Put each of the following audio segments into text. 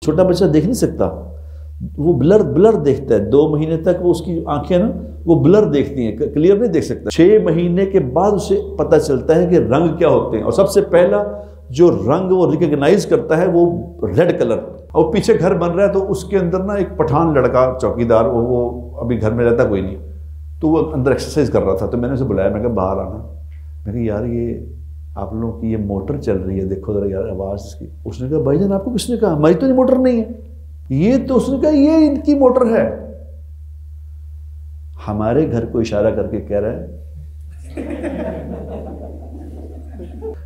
چھوٹا بچہ دیکھ نہیں سکتا، وہ بلر دیکھتا ہے، 2 مہینے تک وہ اس کی آنکھیں نا وہ بلر دیکھتی ہیں، کلیئر نہیں دیکھ سکتا۔ 6 مہینے کے بعد اسے پتہ چلتا ہے کہ رنگ کیا ہوتے ہیں، اور سب سے پہلا جو رنگ وہ ریکگنائز کرتا ہے وہ ریڈ کلر۔ اور پیچھے گھر بن رہا ہے تو اس کے اندر نا ایک پٹھان لڑکا چوکیدار، وہ ابھی گھر میں رہتا کوئی نہیں، تو وہ اندر ایکسرسائز کر رہا تھا، تو میں نے اسے بلایا، میں کہا باہر آنا، میں کہا یار یہ آپ لوگوں کی یہ موٹر چل رہی ہے، دیکھو ذرا یار آواز اس کی۔ اس نے کہا بھائی جان آپ کو کس نے کہا؟ ہماری تو یہ موٹر نہیں ہے، یہ تو اس نے کہا یہ ان کی موٹر ہے۔ ہمارے گھر کو اشارہ کر کے کہہ رہا ہے،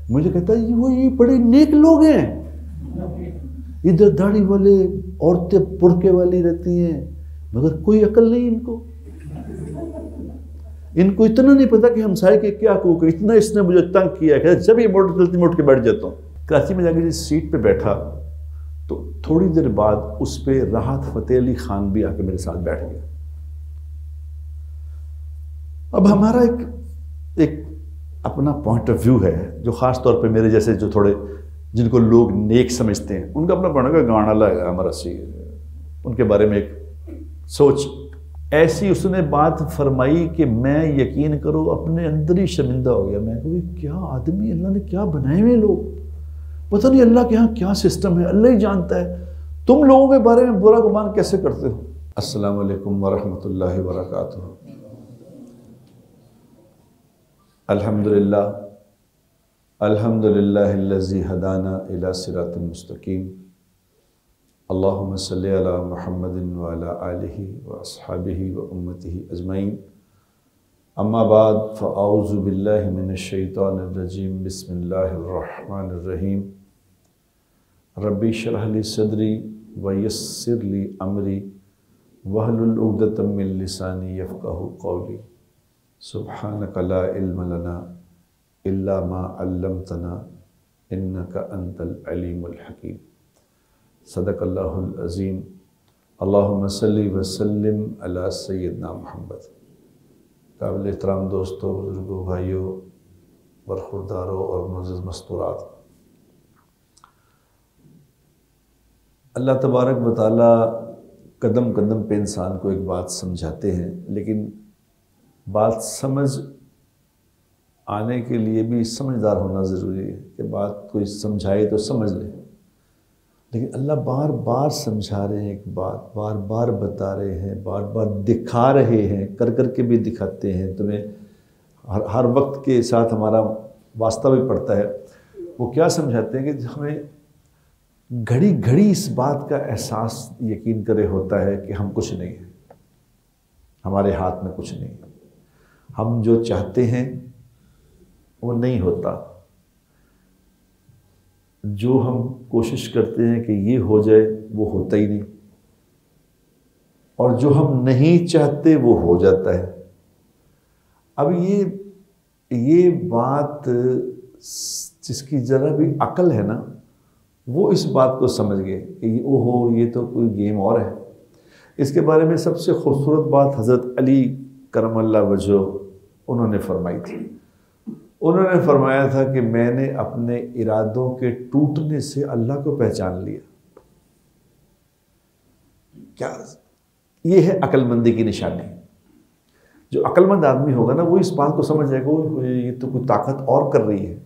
مجھے کہتا ہے وہ یہ بڑے نیک لوگ ہیں، ادھر داڑھی والے، عورتیں برقعے والی رہتی ہیں، مگر کوئی عقل نہیں ان کو اتنا نہیں پتا کہ ہمسائے کے کیا حقوق ہے، اتنا اس نے مجھے تنگ کیا ہے۔ جب یہ موٹر چلتی میں اٹھ کے بیٹھ جاتا ہوں۔ کراچی میں جا کے جس سیٹ پہ بیٹھا تو تھوڑی دیر بعد اس پہ راحت فتح علی خان بھی آ کے میرے ساتھ بیٹھ گیا۔ اب ہمارا ایک اپنا پوائنٹ آف ویو ہے جو خاص طور پہ میرے جیسے جو تھوڑے جن کو لوگ نیک سمجھتے ہیں، ان کا اپنا پوائنٹ کا گانا لگا ہمارا سی، ان کے بارے میں ایک سوچ ایسی اس نے بات فرمائی کہ میں یقین کرو اپنے اندر ہی شرمندہ ہو گیا۔ میں کہ کیا آدمی اللہ نے کیا بنائے ہوئے لوگ، پتہ نہیں اللہ کے ہاں کیا سسٹم ہے، اللہ ہی جانتا ہے، تم لوگوں کے بارے میں برا گمان کیسے کرتے ہو۔ السلام علیکم ورحمۃ اللہ وبرکاتہ۔ الحمدللہ الذی ہدانا الی صراط مستقیم، اللہم صلی علی محمد وعلی آلہ واصحابہ وامتہ اجمعین، اما بعد فاعوذ باللہ من الشیطان الرجیم، بسم اللہ الرحمن الرحیم، ربی اشرح لی صدری ویسر لی امری واحلل عقدۃ من لسانی یفقہوا قولی، سبحانک لا علم لنا الا ما علمتنا انک انت العلیم الحکیم، صدق اللہ العظیم۔ اللہم صلی وسلم علی سیدنا محمد۔ قابل احترام دوستوں، بزرگوں، بھائیوں، برخورداروں اور معزز مستورات، اللہ تبارک و تعالیٰ قدم قدم پہ انسان کو ایک بات سمجھاتے ہیں، لیکن بات سمجھ آنے کے لیے بھی سمجھدار ہونا ضروری ہے کہ بات کوئی سمجھائے تو سمجھ لے، لیکن اللہ بار بار سمجھا رہے ہیں، ایک بات بار بار بتا رہے ہیں، بار بار دکھا رہے ہیں، کر کر کے بھی دکھاتے ہیں تمہیں، ہر وقت کے ساتھ ہمارا واسطہ بھی پڑتا ہے۔ وہ کیا سمجھاتے ہیں کہ ہمیں گھڑی گھڑی اس بات کا احساس یقین کرے ہوتا ہے کہ ہم کچھ نہیں ہیں، ہمارے ہاتھ میں کچھ نہیں، ہم جو چاہتے ہیں وہ نہیں ہوتا، جو ہم کوشش کرتے ہیں کہ یہ ہو جائے وہ ہوتا ہی نہیں، اور جو ہم نہیں چاہتے وہ ہو جاتا ہے۔ اب یہ بات جس کی ذرا بھی عقل ہے نا، وہ اس بات کو سمجھ گئے کہ یہ تو کوئی گیم اور ہے۔ اس کے بارے میں سب سے خوبصورت بات حضرت علی کرم اللہ وجہہ انہوں نے فرمائی تھی۔ انہوں نے فرمایا تھا کہ میں نے اپنے ارادوں کے ٹوٹنے سے اللہ کو پہچان لیا۔ کیا یہ ہے عقل مندی کی نشانی۔ جو عقل مند آدمی ہوگا نا، وہ اس بات کو سمجھ جائے گا یہ تو کوئی طاقت اور کر رہی ہے،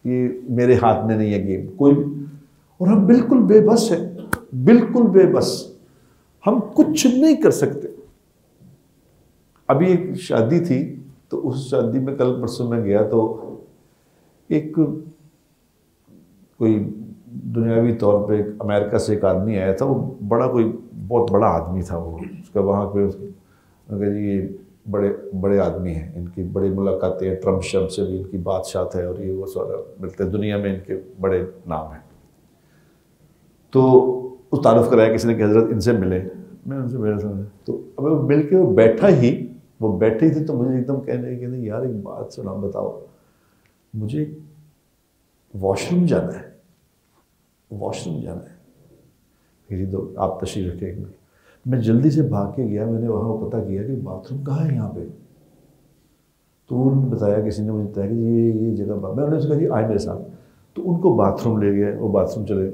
یہ میرے ہاتھ میں نہیں ہے گیم کوئی بھی، اور ہم بالکل بے بس ہیں، بالکل بے بس، ہم کچھ نہیں کر سکتے۔ ابھی ایک شادی تھی تو اس شادی میں کل پرسوں میں گیا تو ایک کوئی دنیاوی طور پہ امریکہ سے ایک آدمی آیا تھا، وہ کوئی بہت بڑا آدمی تھا، وہ اس کا وہاں پہ یہ بڑے آدمی ہیں، ان کی بڑی ملاقاتیں ہیں، ٹرمپ شمپ سے بھی ان کی بادشاہت ہے، اور یہ وہ سارا ملتے ہیں، دنیا میں ان کے بڑے نام ہیں۔ تو وہ تعارف کرایا کسی نے کہ حضرت ان سے ملے، میں ان سے ملا تو اب وہ مل کے وہ بیٹھے تھے تو مجھے ایک دم کہنے لگے یار ایک بات سنا، بتاؤ مجھے واش روم جانا ہے، پھر دو آپ تشریف رکھے ایک منٹ۔ میں جلدی سے بھاگ کے گیا، میں نے وہاں پتہ کیا کہ باتھ روم کہاں ہے یہاں پہ، تو انہوں نے بتایا، کسی نے مجھے بتایا کہ یہ جگہ، میں انہوں نے کہا جی آئے میرے ساتھ، تو ان کو باتھ روم لے گئے، وہ باتھ روم چلے،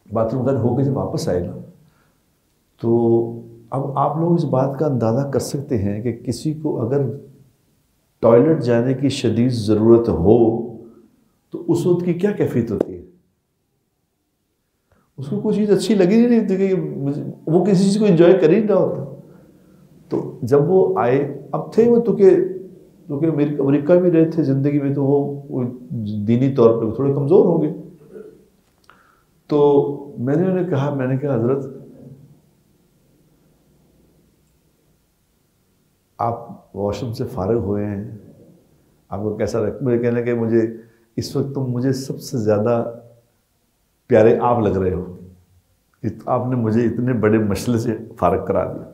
باتھ روم وغیرہ ہو کے جب واپس آئے نا، تو اب آپ لوگ اس بات کا اندازہ کر سکتے ہیں کہ کسی کو اگر ٹوائلٹ جانے کی شدید ضرورت ہو تو اس وقت کی کیا کیفیت ہوتی ہے؟ اس کو کوئی چیز اچھی لگی نہیں ہوتی کہ وہ کسی چیز کو انجوائے کر ہی نہ ہوتا. تو جب وہ آئے، اب تھے وہ تو کہ امریکہ میں رہے تھے زندگی میں، تو وہ دینی طور پہ تھوڑے کمزور ہوں گے. تو میں نے انہیں کہا، میں نے کہا حضرت آپ واش روم سے فارغ ہوئے ہیں، آپ کو کیسا لگتا؟ مجھے کہنا کہ مجھے اس وقت تم مجھے سب سے زیادہ پیارے آپ لگ رہے ہو کہ آپ نے مجھے اتنے بڑے مسئلے سے فارغ کرا دیا.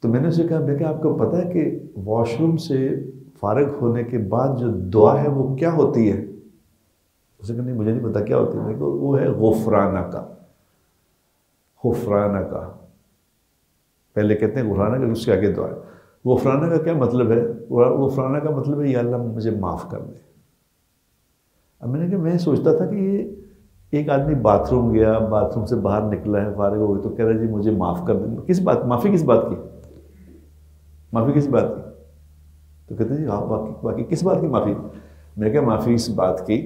تو میں نے اسے کہا، میں کہ آپ کو پتہ ہے کہ واش روم سے فارغ ہونے کے بعد جو دعا ہے وہ کیا ہوتی ہے؟ اسے کہا نہیں مجھے نہیں پتا کیا ہوتی ہے. میں کہ وہ ہے غفرانہ کا. غفرانہ کا پہلے کہتے ہیں غفرانہ کا، اس کے آگے دعا ہے. غفرانہ کا کیا مطلب ہے؟ غفرانہ کا مطلب ہے یا اللہ مجھے معاف کر دے. اب میں نے کہا میں سوچتا تھا کہ یہ ایک آدمی باتھ روم گیا، باتھ روم سے باہر نکلا ہے، فارغ ہو گئی، تو کہہ رہا جی مجھے معاف کر دیں. کس بات معافی؟ کس بات کی معافی؟ کس بات کی؟ تو کہتے ہیں جی باقی کس بات کی معافی؟ میں نے کہا معافی اس بات کی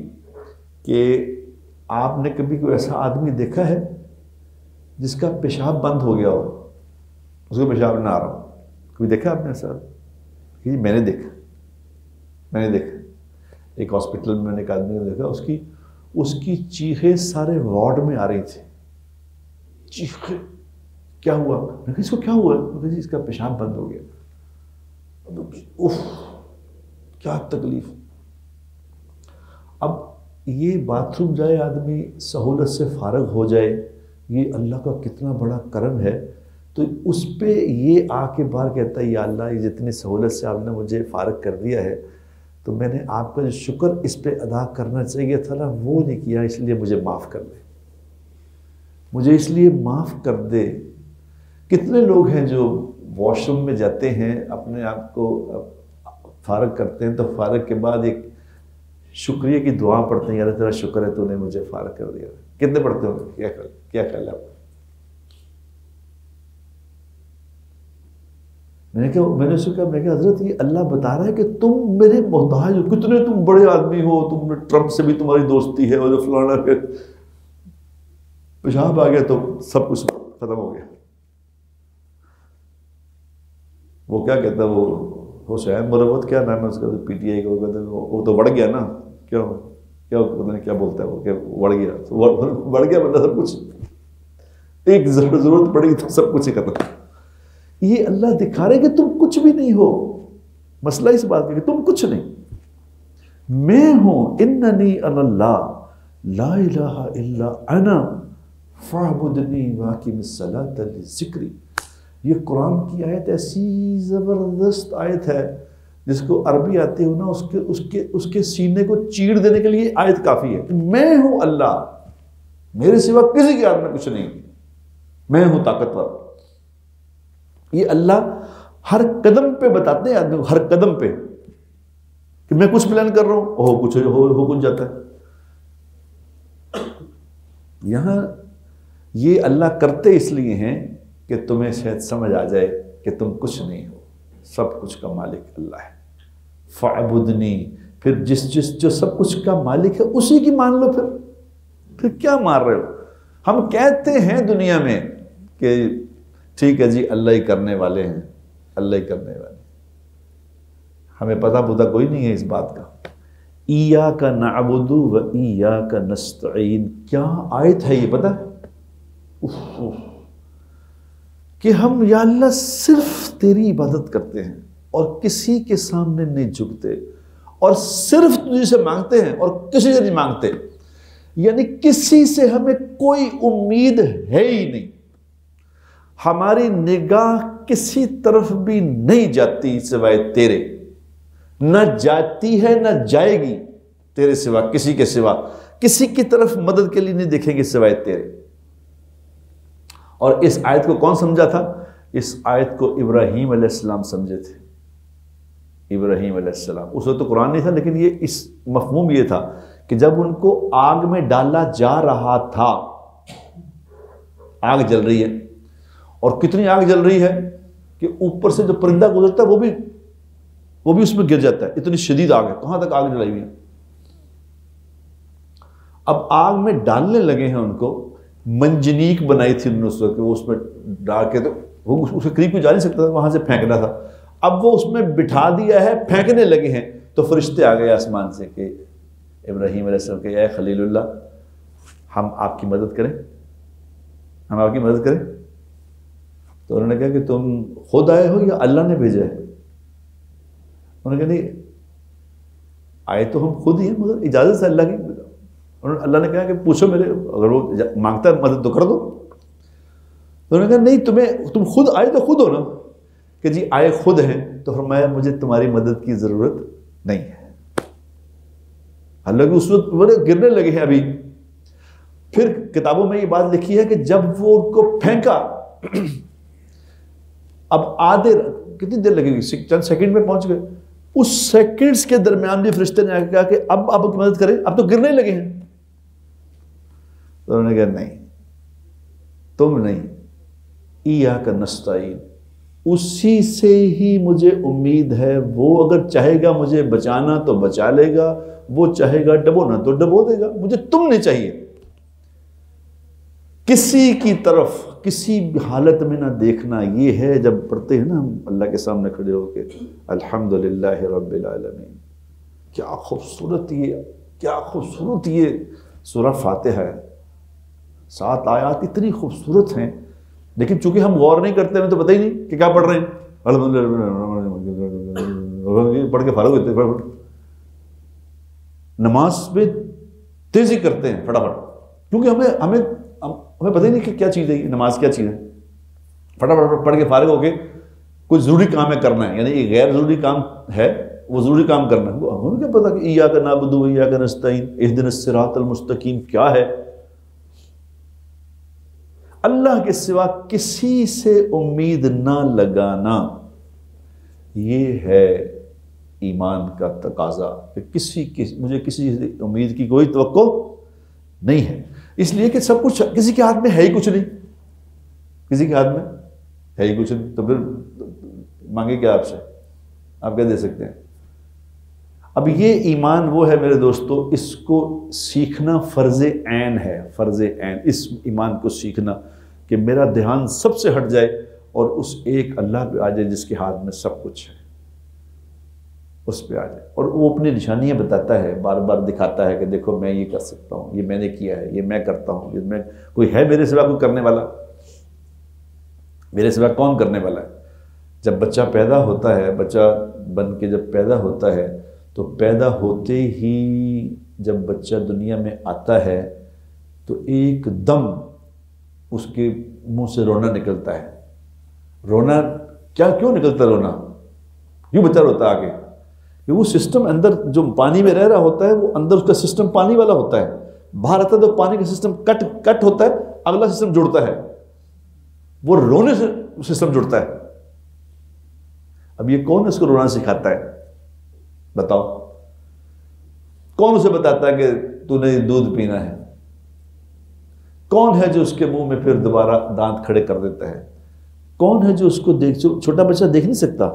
کہ آپ نے کبھی کوئی ایسا آدمی دیکھا ہے جس کا پیشاب بند ہو گیا ہو، اس کو پیشاب نہ آ رہا ہو؟ کوئی دیکھا آپ نے ایسا؟ کہ جی میں نے دیکھا. ایک ہاسپٹل میں نے ایک آدمی کو دیکھا، اس کی چیخیں سارے وارڈ میں آ رہی تھی. چیخیں، کیا ہوا؟ میں کہا اس کو کیا ہوا؟ میں کہا جی اس کا پیشاب بند ہو گیا. اوف کیا تکلیف. اب یہ باتھ روم جائے آدمی، سہولت سے فارغ ہو جائے، یہ اللہ کا کتنا بڑا کرم ہے. تو اس پہ یہ آ کے بار کہتا ہے یا اللہ یہ جتنی سہولت سے آپ نے مجھے فارغ کر دیا ہے، تو میں نے آپ کا جو شکر اس پہ ادا کرنا چاہیے تھا نا وہ نہیں کیا، اس لیے مجھے معاف کر دے، مجھے اس لیے معاف کر دے. کتنے لوگ ہیں جو واش روم میں جاتے ہیں، اپنے آپ کو فارغ کرتے ہیں، تو فارغ کے بعد ایک شکریہ کی دعا پڑھتے ہیں، یا اللہ تیرا شکر ہے تو نے مجھے فارغ کر دیا. کتنے پڑھتے ہوں گے؟ کیا خیال ہے آپ؟ میں نے اسے کہا، میں کہ حضرت یہ اللہ بتا رہا ہے کہ تم میرے محتاج ہو، کتنے تم بڑے آدمی ہو، تم نے ٹرمپ سے بھی تمہاری دوستی ہے، اور جو فلانا پھر پیشاب آ گیا تو سب کچھ ختم ہو گیا. وہ کیا کہتا ہے، وہ حسین مروت کیا نام ہے اس کا، پی ٹی آئی کا، وہ کہتا ہے وہ تو بڑھ گیا نا، کیا پتہ نہیں کیا بولتا ہے وہ، کہ بڑھ گیا بندہ سب کچھ، ایک ضرورت پڑی تو سب کچھ ہی ختم. یہ اللہ دکھا رہے کہ تم کچھ بھی نہیں ہو. مسئلہ اس بات کہ تم کچھ نہیں، میں ہوں. اننی انا اللہ لا الہ الا انا فاعبدنی واقم الصلاۃ لذکری. یہ قرآن کی آیت ایسی زبردست آیت ہے، جس کو عربی آتی ہو نا اس کے سینے کو چیڑ دینے کے لیے آیت کافی ہے. میں ہوں اللہ، میرے سوا کسی کے ہاتھ میں کچھ نہیں، میں ہوں طاقتور. یہ اللہ ہر قدم پہ بتاتے ہیں آدمی کو، ہر قدم پہ کہ میں کچھ پلان کر رہا ہوں، ہو کچھ جاتا ہے. یہاں یہ اللہ کرتے اس لیے ہیں کہ تمہیں شاید سمجھ آ جائے کہ تم کچھ نہیں ہو، سب کچھ کا مالک اللہ ہے. فاعبدنی، پھر جو سب کچھ کا مالک ہے اسی کی مان لو. پھر کیا مان رہے ہو؟ ہم کہتے ہیں دنیا میں کہ ٹھیک ہے جی اللہ ہی کرنے والے ہیں، اللہ ہی کرنے والے، ہمیں پتہ کوئی نہیں ہے اس بات کا. ایاک نعبد و ایاک نستعین، کیا آیت ہے یہ پتہ کہ ہم یا اللہ صرف تیری عبادت کرتے ہیں اور کسی کے سامنے نہیں جھکتے، اور صرف تجھے سے مانگتے ہیں اور کسی سے نہیں مانگتے. یعنی کسی سے ہمیں کوئی امید ہے ہی نہیں، ہماری نگاہ کسی طرف بھی نہیں جاتی سوائے تیرے، نہ جاتی ہے نہ جائے گی تیرے سوا، کسی کے سوا کسی کی طرف مدد کے لیے نہیں دیکھیں گے سوائے تیرے. اور اس آیت کو کون سمجھا تھا؟ اس آیت کو ابراہیم علیہ السلام سمجھے تھے. ابراہیم علیہ السلام، اس وقت تو قرآن نہیں تھا، لیکن یہ اس مفہوم یہ تھا کہ جب ان کو آگ میں ڈالا جا رہا تھا آگ جل رہی ہے، اور کتنی آگ جل رہی ہے کہ اوپر سے جو پرندہ گزرتا ہے وہ بھی اس میں گر جاتا ہے، اتنی شدید آگ ہے، کہاں تک آگ جلائی ہوئی ہے۔ اب آگ میں ڈالنے لگے ہیں ان کو، منجنیق بنائی تھی انہوں نے اس وقت، وہ اس میں ڈال کے تو وہ اس کے قریب کو جا نہیں سکتا تھا، وہاں سے پھینکنا تھا، اب وہ اس میں بٹھا دیا ہے، پھینکنے لگے ہیں، تو فرشتے آ گئے آسمان سے کہ ابراہیم علیہ السلام کہ اے خلیل اللہ، ہم آپ کی مدد کریں، ہم آپ کی مدد کریں؟ تو انہوں نے کہا کہ تم خود آئے ہو یا اللہ نے بھیجا ہے؟ انہوں نے کہا نہیں، آئے تو ہم خود ہی ہیں مگر اجازت سے اللہ کی۔ اللہ نے کہا کہ پوچھو میرے، اگر وہ مانگتا ہے مدد تو کر دو۔ تو انہوں نے کہا نہیں، تم خود آئے تو خود ہو نا، کہ جی آئے خود ہیں۔ تو فرمایا مجھے تمہاری مدد کی ضرورت نہیں ہے، حالانکہ اس وقت بڑے گرنے لگے ہیں ابھی۔ پھر کتابوں میں یہ بات لکھی ہے کہ جب وہ ان کو پھینکا، اب آدھے کتنی دیر لگے گی، چند سیکنڈ میں پہنچ گئے، اس سیکنڈز کے درمیان بھی فرشتے نے کہا کہ اب آپ کی مدد کریں، اب تو گرنے لگے ہیں۔ تو انہوں نے کہا نہیں، تم نہیں، ایاک نستعین، اسی سے ہی مجھے امید ہے، وہ اگر چاہے گا مجھے بچانا تو بچا لے گا، وہ چاہے گا ڈبونا تو ڈبو دے گا، مجھے تم نہیں چاہیے۔ کسی کی طرف کسی بھی حالت میں نہ دیکھنا، یہ ہے جب پڑھتے ہیں نا ہم اللہ کے سامنے کھڑے ہو کے الحمدللہ رب العالمین، کیا خوبصورت یہ سورہ فاتحہ ہے، 7 آیات اتنی خوبصورت ہیں، لیکن چونکہ ہم غور نہیں کرتے ہیں تو پتہ ہی نہیں کہ کیا پڑھ رہے ہیں، پڑھ کے فارغ ہوتے ہیں، نماز میں تیزی کرتے ہیں فٹافٹ، کیونکہ ہمیں پتہ ہی نہیں کہ کیا چیز ہے، نماز کیا چیز ہے، فٹافٹ پڑھ کے فارغ ہو کے کوئی ضروری کام ہے کرنا ہے، یعنی یہ غیر ضروری کام ہے، وہ ضروری کام کرنا ہے، ہمیں کیا پتا کہ ایاک نعبد و ایاک نستعین اہدنا الصراط المستقیم کیا ہے۔ اللہ کے سوا کسی سے امید نہ لگانا، یہ ہے ایمان کا تقاضا، کہ مجھے کسی سے امید کی کوئی توقع نہیں ہے، اس لیے کہ سب کچھ کسی کے ہاتھ میں ہے ہی کچھ نہیں، کسی کے ہاتھ میں ہے ہی کچھ نہیں، تو پھر مانگے کیا آپ سے، آپ کیا دے سکتے ہیں؟ اب یہ ایمان وہ ہے میرے دوستو، اس کو سیکھنا فرض عین ہے، فرض عین، اس ایمان کو سیکھنا کہ میرا دھیان سب سے ہٹ جائے اور اس ایک اللہ پہ آ جائے جس کے ہاتھ میں سب کچھ ہے، اس پہ آ جائے، اور وہ اپنی نشانیاں بتاتا ہے، بار بار دکھاتا ہے کہ دیکھو میں یہ کر سکتا ہوں، یہ میں نے کیا ہے، یہ میں کرتا ہوں، یہ میں، کوئی ہے میرے سوا کوئی کرنے والا؟ میرے سوا کون کرنے والا ہے؟ جب بچہ پیدا ہوتا ہے، بچہ بن کے جب پیدا ہوتا ہے تو پیدا ہوتے ہی جب بچہ دنیا میں آتا ہے تو ایک دم اس کے منہ سے رونا نکلتا ہے۔ رونا کیوں نکلتا ہے؟ رونا کیوں بچہ روتا ہے آگے؟ کہ وہ سسٹم اندر جو پانی میں رہ رہا ہوتا ہے، وہ اندر اس کا سسٹم پانی والا ہوتا ہے، باہر آتا ہے تو پانی کا سسٹم کٹ ہوتا ہے، اگلا سسٹم جڑتا ہے، وہ رونے سے سسٹم جڑتا ہے۔ اب یہ کون اس کو رونا سکھاتا ہے؟ بتاؤ کون اسے بتاتا ہے کہ تو نے دودھ پینا ہے؟ کون ہے جو اس کے منہ میں پھر دوبارہ دانت کھڑے کر دیتا ہے؟ کون ہے جو اس کو چھوٹا بچہ دیکھ نہیں سکتا،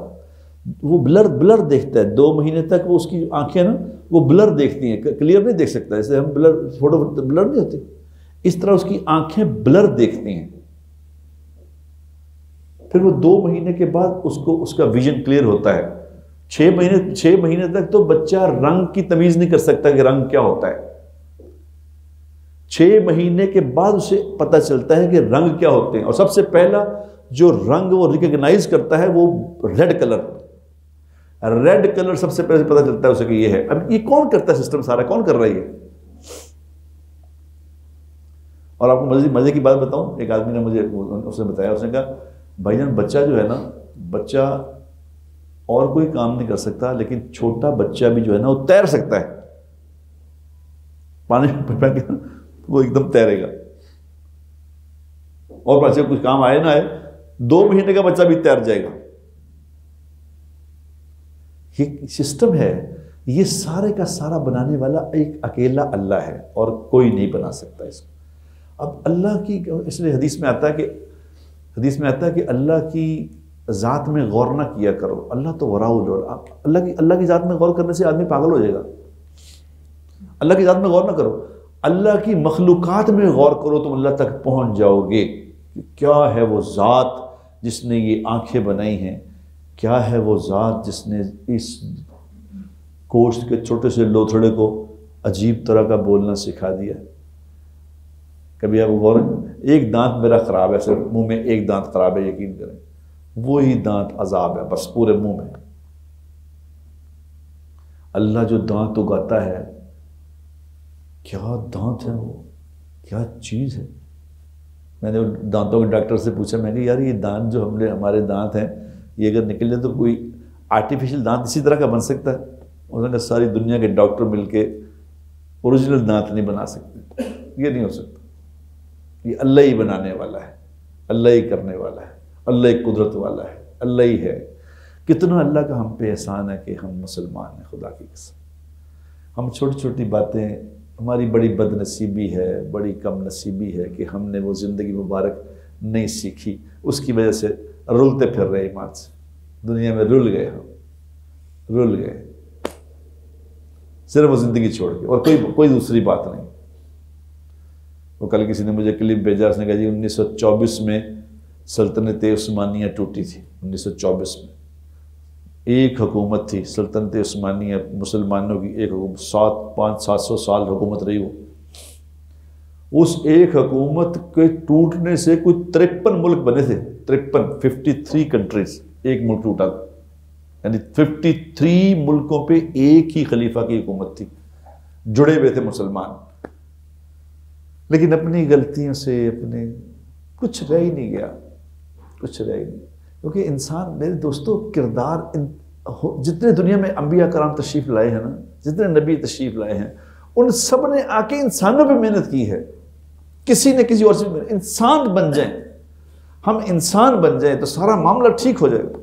وہ بلر دیکھتا ہے، 2 مہینے تک وہ اس کی آنکھیں نا وہ بلر دیکھتی ہیں، کلیئر نہیں دیکھ سکتا، جیسے ہم فوٹو بلر نہیں ہوتے، اس طرح اس کی آنکھیں بلر دیکھتی ہیں۔ پھر وہ 2 مہینے کے بعد اس کا ویژن کلیئر ہوتا ہے۔ 6 مہینے تک تو بچہ رنگ کی تمیز نہیں کر سکتا کہ رنگ کیا ہوتا ہے۔ 6 مہینے کے بعد اسے پتہ چلتا ہے کہ رنگ کیا ہوتے ہیں، اور سب سے پہلا جو رنگ وہ ریکگنائز کرتا ہے وہ ریڈ کلر سب سے پہلے پتہ چلتا ہے اسے کہ یہ ہے۔ اب یہ کون کرتا ہے سسٹم سارا، کون کر رہی ہے؟ اور آپ کو مزے کی بات بتاؤں، ایک آدمی نے مجھے اس نے بتایا، اس نے کہا بھائی جان بچہ جو ہے نا، بچہ اور کوئی کام نہیں کر سکتا، لیکن چھوٹا بچہ بھی جو ہے نا وہ تیر سکتا ہے، پانی میں وہ ایک دم تیرے گا، اور بچے کچھ کام آئے نہ آئے 2 مہینے کا بچہ بھی تیر جائے گا۔ یہ سسٹم ہے، یہ سارے کا سارا بنانے والا ایک اکیلا اللہ ہے، اور کوئی نہیں بنا سکتا اس کو۔ اب اللہ کی، اس لیے حدیث میں آتا ہے کہ اللہ کی ذات میں غور نہ کیا کرو، اللہ تو وراء اللہ کی ذات میں غور کرنے سے آدمی پاگل ہو جائے گا. اللہ کی ذات میں غور نہ کرو، اللہ کی مخلوقات میں غور کرو، تم اللہ تک پہنچ جاؤ گے. کیا ہے وہ ذات جس نے یہ آنکھیں بنائی ہیں، کیا ہے وہ ذات جس نے اس گوشت کے چھوٹے سے لوتھڑے کو عجیب طرح کا بولنا سکھا دیا. کبھی آپ غور، ایک دانت میرا خراب ہے، صرف منہ میں ایک دانت خراب ہے، یقین کریں وہی دانت عذاب ہے بس پورے منہ میں. اللہ جو دانت اگاتا ہے، کیا دانت ہے وہ، کیا چیز ہے. میں نے دانتوں کے ڈاکٹر سے پوچھا، میں نے یار یہ دانت جو ہمارے دانت ہیں یہ اگر نکل جائے تو کوئی آرٹیفیشل دانت اسی طرح کا بن سکتا ہے؟ انہوں نے ساری دنیا کے ڈاکٹر مل کے اوریجنل دانت نہیں بنا سکتے، یہ نہیں ہو سکتا. یہ اللہ ہی بنانے والا ہے، اللہ ہی کرنے والا ہے، اللہ ہی قدرت والا ہے، اللہ ہی ہے. کتنا اللہ کا ہم پہ احسان ہے کہ ہم مسلمان ہیں. خدا کی قسم ہم چھوٹی چھوٹی باتیں، ہماری بڑی بد نصیبی ہے، بڑی کم نصیبی ہے کہ ہم نے وہ زندگی مبارک نہیں سیکھی، اس کی وجہ سے رلتے پھر رہے ایمان سے. دنیا میں رل گئے، ہم رل گئے صرف وہ زندگی چھوڑ کے، اور کوئی دوسری بات نہیں. وہ کل کسی نے مجھے کلپ بھیجا، اس نے کہا جی 1924 میں سلطنت عثمانیہ ٹوٹی تھی. 1924 میں ایک حکومت تھی سلطنت عثمانیہ، مسلمانوں کی ایک حکومت، 500-700 سال حکومت رہی. اس ایک حکومت کے ٹوٹنے سے کوئی 53 ملک بنے تھے، 53 کنٹریز، ایک ملک ٹوٹا تھا. یعنی 53 ملکوں پہ ایک ہی خلیفہ کی حکومت تھی، جڑے ہوئے تھے مسلمان. لیکن اپنی غلطیوں سے کچھ رہ ہی نہیں گیا، کچھ رہ ہی نہیں. کیونکہ انسان، میرے دوستو، کردار، جتنے دنیا میں انبیاء کرام تشریف لائے ہیں نا، جتنے نبی تشریف لائے ہیں، ان سب نے آ کے انسانوں پہ محنت کی ہے. کسی نے کسی اور سے انسان بن جائیں، ہم انسان بن جائیں تو سارا معاملہ ٹھیک ہو جائے گا.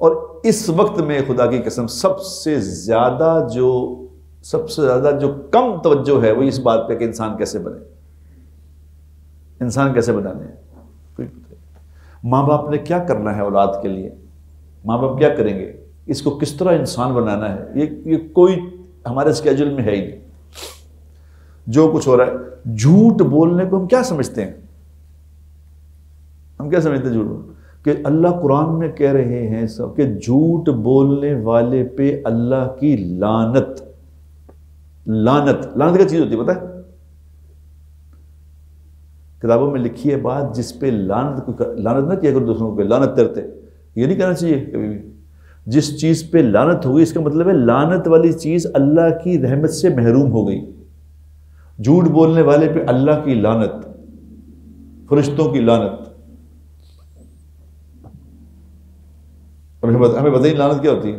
اور اس وقت میں خدا کی قسم سب سے زیادہ جو کم توجہ ہے وہ اس بات پہ کہ انسان کیسے بنے، انسان کیسے بنانے ہیں. ماں باپ نے کیا کرنا ہے اولاد کے لیے، ماں باپ کیا کریں گے، اس کو کس طرح انسان بنانا ہے، یہ کوئی ہمارے اسکیجول میں ہے ہی نہیں. جو کچھ ہو رہا ہے، جھوٹ بولنے کو ہم کیا سمجھتے ہیں، ہم کیا سمجھتے ہیں جھوٹ کہ اللہ قرآن میں کہہ رہے ہیں سب کہ جھوٹ بولنے والے پہ اللہ کی لعنت. لعنت کیا چیز ہوتی ہے پتہ ہے؟ کتابوں میں لکھی ہے بات، جس پہ لعنت نہ کیا کرو دوسروں کو، لعنت کرتے، یہ نہیں کہنا چاہیے کبھی بھی. جس چیز پہ لعنت ہوگی اس کا مطلب ہے لعنت والی چیز اللہ کی رحمت سے محروم ہو گئی. جھوٹ بولنے والے پہ اللہ کی لعنت، فرشتوں کی لعنت. ہمیں بتائیے لعنت کیا ہوتی ہے؟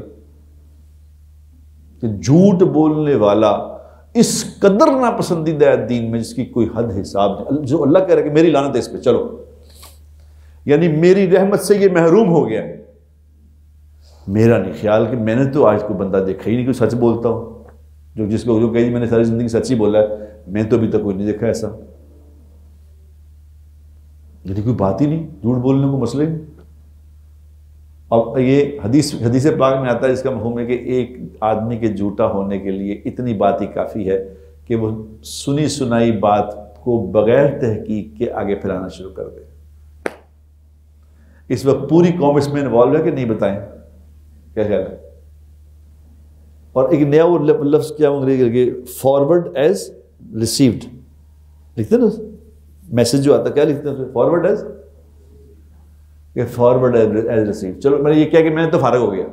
کہ جھوٹ بولنے والا اس قدر ناپسندیدہ ہے دین میں جس کی کوئی حد حساب نہیں. جو اللہ کہہ رہا ہے کہ میری لعنت ہے اس پہ، چلو، یعنی میری رحمت سے یہ محروم ہو گیا. میرا نہیں خیال کہ میں نے تو آج کوئی بندہ دیکھا ہی نہیں کوئی سچ بولتا ہوں، جس کو کہے میں نے ساری زندگی سچ ہی بولا ہے، میں تو ابھی تک کوئی نہیں دیکھا ایسا. یعنی کوئی بات ہی نہیں، جھوٹ بولنے کو مسئلہ ہی نہیں. اور یہ حدیث پاک میں آتا ہے، اس کا مفہوم ہے کہ ایک آدمی کے جھوٹا ہونے کے لیے اتنی بات ہی کافی ہے کہ وہ سنی سنائی بات کو بغیر تحقیق کے آگے پھیلانا شروع کر دے. اس وقت پوری قوم اس میں انوالو ہے کہ نہیں، بتائیں کیا خیال ہے؟ اور ایک نیا وہ لفظ کیا انگریزی فارورڈ ایز ریسیوڈ لکھتے ہیں نا، میسج جو آتا ہے کیا لکھتے ہیں؟ Forward as receive. چلو میں نے یہ کیا کہ میں نے تو فارغ ہو گیا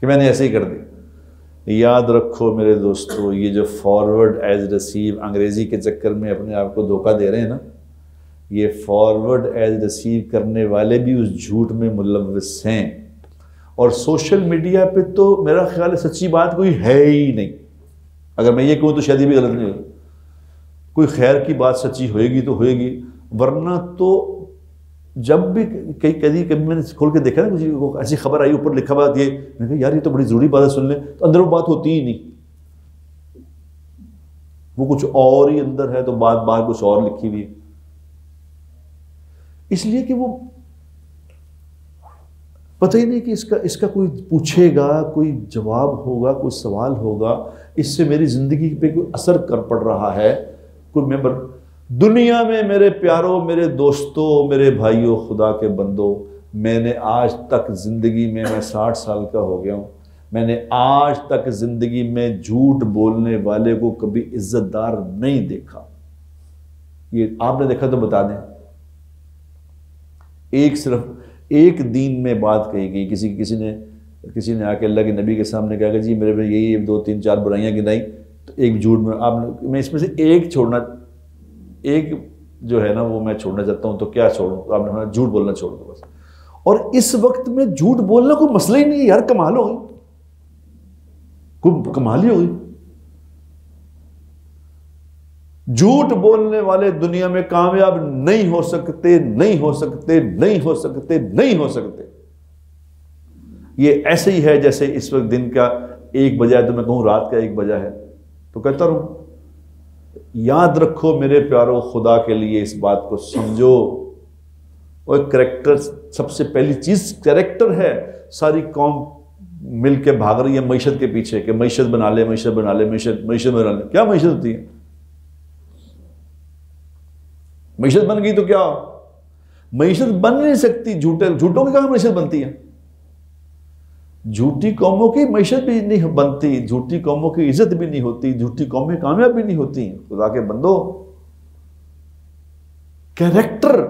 کہ میں نے ایسے ہی کر دی. یاد رکھو میرے دوستو، یہ جو فارورڈ ایز ریسیو انگریزی کے چکر میں اپنے آپ کو دھوکہ دے رہے ہیں نا، یہ فارورڈ ایز ریسیو کرنے والے بھی اس جھوٹ میں ملوث ہیں. اور سوشل میڈیا پہ تو میرا خیال ہے سچی بات کوئی ہے ہی نہیں. اگر میں یہ کہوں تو شاید بھی غلط نہیں ہوگی، کوئی خیر کی بات سچی ہوئے گی تو ہوئے گی، ورنہ تو جب بھی کبھی میں نے کھول کے دیکھا نا کچھ ایسی خبر آئی اوپر لکھا بات یہ، میں نے کہا یار یہ تو بڑی ضروری بات ہے سن لیں، تو اندر وہ بات ہوتی ہی نہیں. وہ کچھ اور ہی اندر ہے تو بات باہر کچھ اور لکھی ہوئی ہے. اس لیے کہ وہ پتہ ہی نہیں کہ اس کا کوئی پوچھے گا، کوئی جواب ہوگا، کوئی سوال ہوگا، اس سے میری زندگی پہ کوئی اثر کر پڑ رہا ہے. کوئی ممبر دنیا میں میرے پیاروں، میرے دوستوں، میرے بھائیوں، خدا کے بندوں، میں نے آج تک زندگی میں 60 سال کا ہو گیا ہوں، میں نے آج تک زندگی میں جھوٹ بولنے والے کو کبھی عزت دار نہیں دیکھا. یہ آپ نے دیکھا تو بتا دیں. صرف ایک دین میں بات کہی گئی، کسی نے آ کے اللہ کے نبی کے سامنے کہا کہ جی میرے میں یہی 2 3 4 برائیاں گنائی، تو ایک جھوٹ میں اس میں سے ایک چھوڑنا، ایک جو ہے نا وہ میں چھوڑنا چاہتا ہوں، تو کیا چھوڑوں؟ آپ نے جھوٹ بولنا چھوڑ دو بس. اور اس وقت میں جھوٹ بولنا کوئی مسئلہ ہی نہیں ہے یار. کمال ہو گئی، کوئی کمال ہی ہو گئی. جھوٹ بولنے والے دنیا میں کامیاب نہیں ہو سکتے، نہیں ہو سکتے، نہیں ہو سکتے، نہیں ہو سکتے. یہ ایسے ہی ہے جیسے اس وقت دن کا 1 بجا ہے تو میں کہوں رات کا 1 بجا ہے تو کہتا رہوں. یاد رکھو میرے پیارو، خدا کے لیے اس بات کو سمجھو. اور کریکٹر سب سے پہلی چیز کریکٹر ہے. ساری قوم مل کے بھاگ رہی ہے معیشت کے پیچھے کہ معیشت بنا لے، معیشت بنا لے، معیشت بنا لے. کیا معیشت ہوتی ہے؟ معیشت بن گئی تو کیا؟ معیشت بن نہیں سکتی. جھوٹوں کی کہاں معیشت بنتی ہے؟ جھوٹی قوموں کی معیشت بھی نہیں بنتی، جھوٹی قوموں کی عزت بھی نہیں ہوتی، جھوٹی قومیں کامیاب بھی نہیں ہوتی. خدا کے بندو، کریکٹر.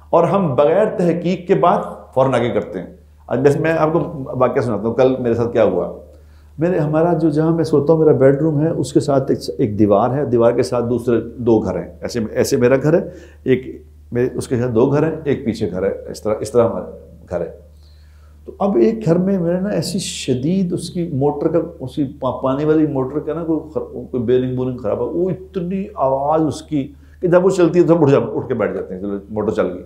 اور ہم بغیر تحقیق کے بعد فوراً آگے کرتے ہیں. جیسے میں آپ کو واقعہ سناتا ہوں. کل میرے ساتھ کیا ہوا، ہمارا جو جہاں میں سوتا ہوں میرا بیڈ روم ہے، اس کے ساتھ ایک دیوار ہے، دیوار کے ساتھ دوسرے 2 گھر ہیں. ایسے میرا گھر ہے، ایک اس کے ساتھ 2 گھر ہیں، ایک پیچھے گھر ہے. اس طرح ہمارا گھر ہے. تو اب ایک گھر میں میرا نا ایسی شدید اس کی موٹر کا، اس کی پانی والی موٹر کا نا کوئی بیرنگ بورنگ خراب ہے. وہ اتنی آواز اس کی کہ جب وہ چلتی ہے تو اٹھ کے بیٹھ جاتے ہیں. چلو موٹر چل گئی.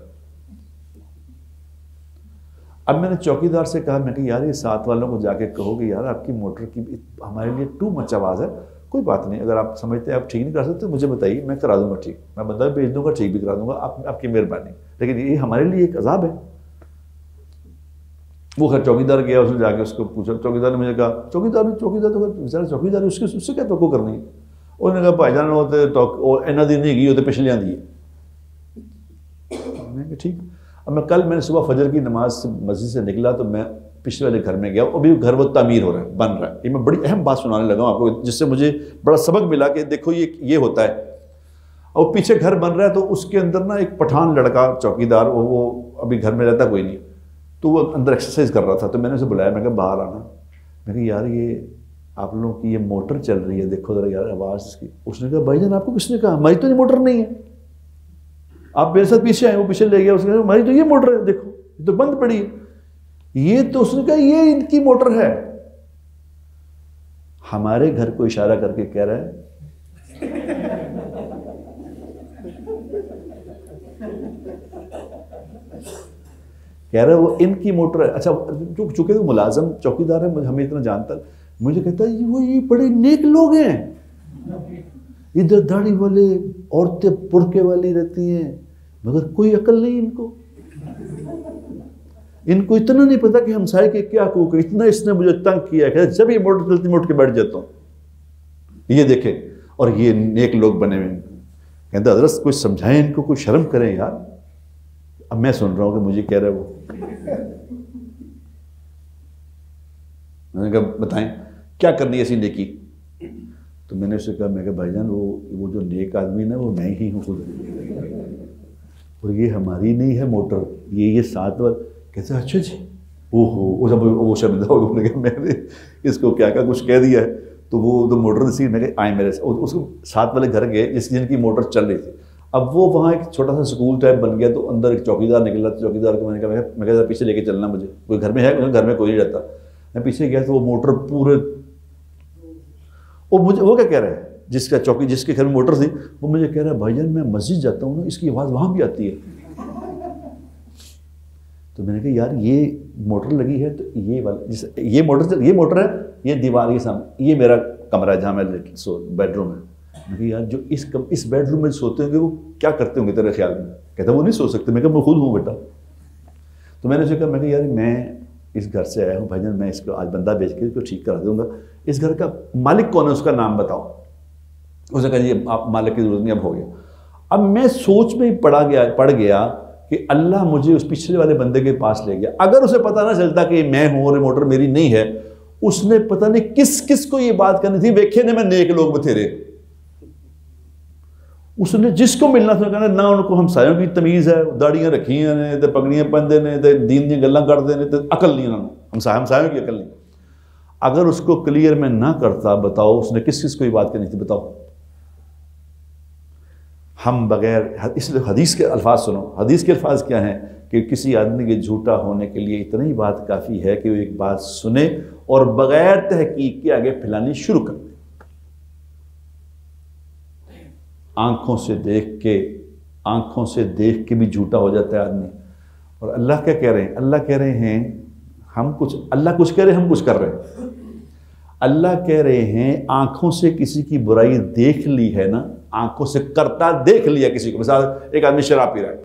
اب میں نے چوکی دار سے کہا، میں کہ یار یہ ساتھ والوں کو جا کے کہو کہ یار آپ کی موٹر کی ہمارے لیے ٹو مچ آواز ہے. کوئی بات نہیں، اگر آپ سمجھتے ہیں آپ ٹھیک نہیں کر سکتے مجھے بتائیے، میں کرا دوں گا ٹھیک. میں بندہ بھیج دوں گا، ٹھیک بھی کرا دوں گا، آپ کی مہربانی. لیکن یہ ہمارے لیے ایک عذاب ہے. وہ خیر چوکی دار گیا، اس نے جا کے اس کو پوچھا. چوکی دار نے مجھے کہا، چوکی دار تو بیچارہ چوکی دار اس سے کیا توقع کرنی ہے. انہوں نے کہا بھائی جان ہوتے اینا دن نہیں گئی ہوتے پچھلے آندھی ہے. میں کہ ٹھیک. اب میں نے صبح فجر کی نماز سے مسجد سے نکلا تو میں پچھلے والے گھر میں گیا. ابھی گھر وہ تعمیر ہو رہا ہے، بن رہا ہے. یہ میں بڑی اہم بات سنانے لگا ہوں آپ کو، جس سے مجھے بڑا سبق ملا کہ دیکھو یہ ہوتا ہے. اور پیچھے گھر بن رہا ہے تو اس کے اندر نا ایک پٹھان لڑکا چوکی دار، وہ ابھی گھر میں رہتا کوئی نہیں، تو وہ اندر ایکسرسائز کر رہا تھا. تو میں نے اسے بلایا، میں کہا باہر آنا. میں کہا یار یہ آپ لوگوں کی یہ موٹر چل رہی ہے، دیکھو ذرا یار آواز اس کی. اس نے کہا بھائی جان آپ کو کس نے کہا؟ ہماری تو یہ موٹر نہیں ہے. آپ میرے ساتھ پیچھے آئے. وہ پیچھے لے گیا. اس نے کہا ہماری تو یہ موٹر ہے، دیکھو یہ تو بند پڑی ہے. یہ تو اس نے کہا یہ ان کی موٹر ہے. ہمارے گھر کو اشارہ کر کے کہہ رہا ہے وہ ان کی موٹر ہے. اچھا چونکہ وہ ملازم چوکی دار ہے، ہمیں اتنا جانتا، مجھے کہتا ہے یہ بڑے نیک لوگ ہیں، ادھر داڑھی والے، عورتیں پرکے والی رہتی ہیں، مگر کوئی عقل نہیں ان کو اتنا نہیں پتا کہ ہمسائے کے کیا حقوق ہے. اتنا اس نے مجھے تنگ کیا ہے، جب یہ موٹر چلتی میں اٹھ کے بیٹھ جاتا ہوں. یہ دیکھیں، اور یہ نیک لوگ بنے ہوئے. کہتا حضرت کوئی سمجھائیں ان کو، کوئی شرم کریں یار. اب میں سن رہا ہوں کہ مجھے کہہ رہا ہے وہ. میں نے کہا بتائیں کیا کرنی ہے ایسی نیکی. تو میں نے اسے کہا، میں کہا بھائی جان وہ جو نیک آدمی نا وہ میں ہی ہوں خود، اور یہ ہماری نہیں ہے موٹر، یہ ساتھ وال. کہتے ہیں اچھا جی. وہ شرمندہ ہو گیا. میں نے اس کو کیا کچھ کہہ دیا ہے. تو وہ تو موٹر سی میں آئے میرے اس کو ساتھ والے گھر گئے جن کی موٹر چل رہی تھی. اب وہ وہاں ایک چھوٹا سا سکول ٹائپ بن گیا. تو اندر ایک چوکی دار نکلا. تو چوکی دار کو میں نے کہا میں کہا پیچھے لے کے چلنا مجھے. کوئی گھر میں ہے؟ گھر میں کوئی نہیں رہتا. میں پیچھے گیا تو وہ موٹر پورے، وہ کیا کہہ رہا ہے جس کے گھر میں موٹر تھی، وہ مجھے کہہ رہا ہے بھائی جان میں مسجد جاتا ہوں نا، اس کی آواز وہاں بھی آتی ہے. تو میں نے کہا یار یہ موٹر لگی ہے تو یہ موٹر ہے، یہ دیوار کے سامنے، یہ میرا کمرہ ہے جہاں میں بیڈ روم ہے. میں کہا یار جو اس بیڈ روم میں سوتے ہوں گے وہ کیا کرتے ہوں گے تیرے خیال میں؟ کہتا وہ نہیں سو سکتے. میں کہا میں خود ہوں بیٹا. تو میں نے اسے کہا میں کہ یار میں اس گھر سے آیا ہوں بھائی جان, میں اس کو آج بندہ بھیج کے اس کو ٹھیک کرا دوں گا, اس گھر کا مالک کون ہے اس کا نام بتاؤ. اس نے کہا جی آپ مالک کی ضرورت نہیں, اب ہو گیا. اب میں سوچ میں پڑ گیا کہ اللہ مجھے اس پچھلے والے بندے کے پاس لے گیا. اگر اسے پتہ نہ چلتا کہ میں ہوں اور موٹر میری نہیں ہے, اس نے پتہ نہیں کس کس کو یہ بات کرنی تھی. ویکھے نے میں نیک لوگ بتھیرے, اس نے جس کو ملنا تھا کہنا نہ ان کو ہمسایوں کی تمیز ہے, داڑیاں رکھی ہیں تے پگڑیاں پہنتے ہیں تے دین دی گلاں کرتے ہیں تے عقل نہیں انہوں نے, ہمسایوں کی عقل نہیں. اگر اس کو کلیئر میں نہ کرتا, بتاؤ اس نے کس کس کو یہ بات کرنی تھی بتاؤ. ہم بغیر اس لیے حدیث کے الفاظ سنو. حدیث کے الفاظ کیا ہیں کہ کسی آدمی کے جھوٹا ہونے کے لیے اتنی بات کافی ہے کہ وہ ایک بات سنے اور بغیر تحقیق کے آگے پھیلانی شروع کر دے. آنکھوں سے دیکھ کے بھی جھوٹا ہو جاتا ہے آدمی. اور اللہ کیا کہہ رہے ہیں؟ اللہ کہہ رہے ہیں اللہ کچھ کہہ رہے ہیں, ہم کچھ کر رہے ہیں. اللہ کہہ رہے ہیں آنکھوں سے کسی کی برائی دیکھ لی ہے نا, آنکھوں سے کرتا دیکھ لیا کسی کو. مثلا ایک آدمی شراب پی رہا ہے,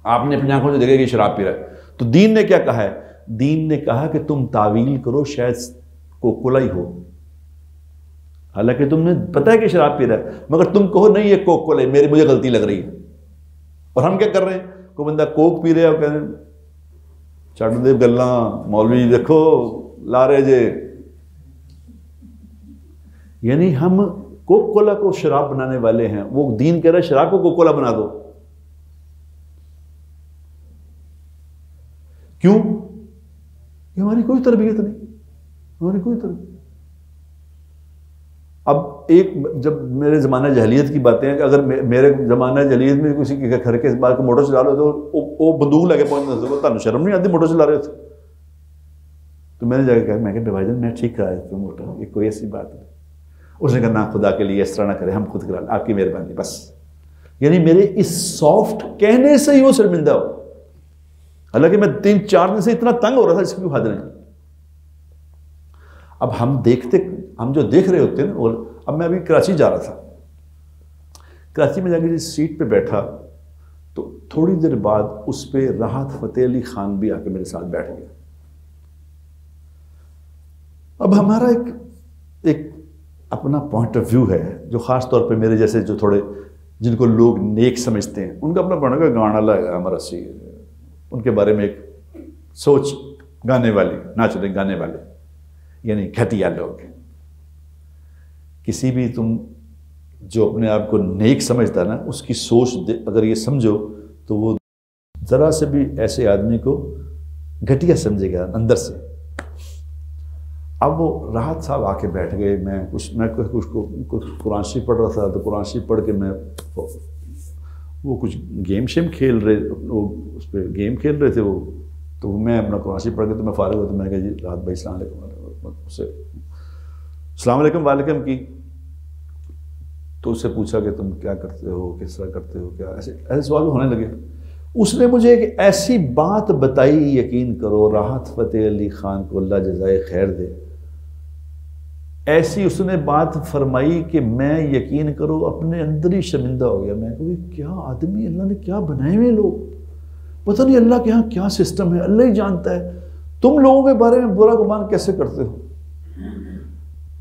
آپ نے اپنی آنکھوں سے دیکھا کہ شراب پی رہا ہے, تو دین نے کیا کہا ہے؟ دین نے کہا کہ تم تعویل کرو شاید کوکولا ہی ہو, حالانکہ تم نے پتہ ہے کہ شراب پی رہا ہے, مگر تم کہو نہیں یہ کوکولا ہے, مجھے غلطی لگ رہی ہے. اور ہم کیا کر رہے ہیں؟ کوئی بندہ کوک پی رہا ہے اور کہہ رہے ہیں چھڈ دے گلاں مولوی دیکھو لا رہے جے. یعنی ہم کوکولا کو شراب بنانے والے ہیں. وہ دین کہہ رہا ہے شراب کو کوکولا بنا دو. کیوں؟ یہ ہماری کوئی تربیت نہیں, ہماری کوئی تربیت. اب جب میرے زمانہ جہلیت کی باتیں ہیں کہ اگر میرے زمانہ جہلیت میں کسی کے گھر کے بار کو موٹر چلا رہے تو وہ بندوق لے کے پہنچنا تھا, تمہیں شرم نہیں آتی موٹر چلا رہے تھے؟ تو میں نے جا کے کہا میں کہ بھائی جان میں ٹھیک کرا دیتا ہوں موٹر, یہ کوئی ایسی بات نہیں. اس نے کہا نہ خدا کے لیے اس طرح نہ کرے, ہم خود کرا لیں, آپ کی مہربانی بس. یعنی میرے اس سافٹ کہنے سے ہی وہ شرمندہ ہو, حالانکہ میں 3-4 دن سے اتنا تنگ ہو رہا تھا اس کی حد نہیں. اب ہم جو دیکھ رہے ہوتے ہیں نا. اور اب میں ابھی کراچی جا رہا تھا, کراچی میں جا کے جس سیٹ پہ بیٹھا تو تھوڑی دیر بعد اس پہ راحت فتح علی خان بھی آ کے میرے ساتھ بیٹھ گیا. اب ہمارا ایک اپنا پوائنٹ آف ویو ہے جو خاص طور پہ میرے جیسے جو تھوڑے جن کو لوگ نیک سمجھتے ہیں, ان کا اپنا پوائنٹ کا گانا لگا ہمارا سی, ان کے بارے میں ایک سوچ گانے والی, ناچنے گانے والے, یعنی گھٹیا لوگ. کسی بھی تم جو اپنے آپ کو نیک سمجھتا ہے نا, اس کی سوچ اگر یہ سمجھو تو وہ ذرا سے بھی ایسے آدمی کو گھٹیا سمجھے گا اندر سے. اب وہ راحت صاحب آ کے بیٹھ گئے, میں کچھ قرآن شریف پڑھ رہا تھا, تو قرآن شریف پڑھ کے میں وہ کچھ گیم شیم کھیل رہے, وہ اس پہ گیم کھیل رہے تھے وہ, تو میں اپنا قرآن شریف پڑھ کے تو میں فارغ ہوا, تو میں نے کہا جی راحت بھائی السلام علیکم. اسے السلام علیکم وعلیکم کی, تو اس سے پوچھا کہ تم کیا کرتے ہو, کس طرح کرتے ہو, کیا ایسے سوال ہونے لگے. اس نے مجھے ایک ایسی بات بتائی, یقین کرو راحت فتح علی خان کو اللہ جزائے خیر دے, ایسی اس نے بات فرمائی کہ میں یقین کرو اپنے اندر ہی شرمندہ ہو گیا. میں کہ کیا آدمی, اللہ نے کیا بنائے ہوئے لوگ, پتہ نہیں اللہ کے یہاں کیا سسٹم ہے, اللہ ہی جانتا ہے. تم لوگوں کے بارے میں برا گمان کیسے کرتے ہو؟